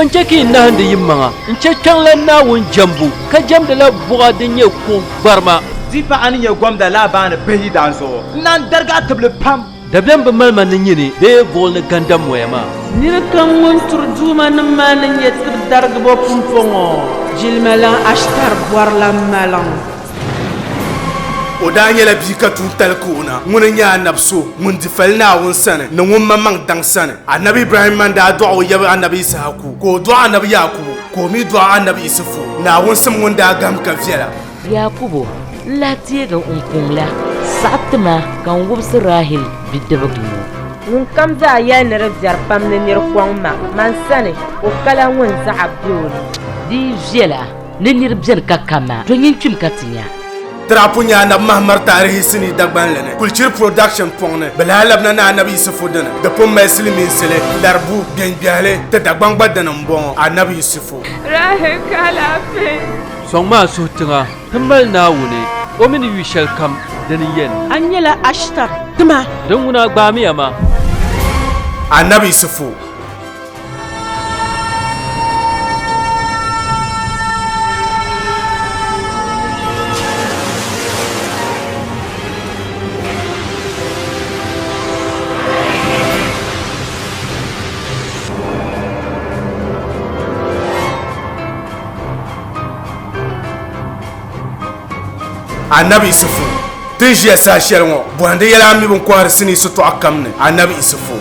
Poncheki nahandi yimanga nchechangla na wun jambu ka jamda la buga dinye ku barma zipa ani ya gwamda la bana behi danso nan darga table pam dablan ba malman nyini be vol na gandam wayama nira kan won turduma nan manan ya tsir darga bo pumfongo jilmalan ashtar warla malan Odanya la bika tuntal kuna nguna nya nabso mun difalna won sana na won mamang dang sana annabi ibrahim man da du'a ya annabi isaku ko du'a annabi yakub ko mi du'a annabi isufu na won sam won da gam ka fiala yakubo lati ga unkungla satma kan wubs rahil bidabagno mun kam za ya ne rabjar pam ne nir kwangma man sane o kala won za abdul di jela ne nir bjer kakama to yin kim katinya Trapunya na mahmar tarihi sini dagban lene kulture production pongne belalab na annabi isufu dana da pom muslimin sele darbu bien biale te dagban badana mbon annabi isufu rahe kala fe songma so tinga tambal na wune o min wi shel kam dani yen anyela ashtar tuma dan wuna gba mi ama annabi isufu annabi isufu tun jiya sashiyar wa buhanda yala mi bin kwar sini su to akamne annabi isufu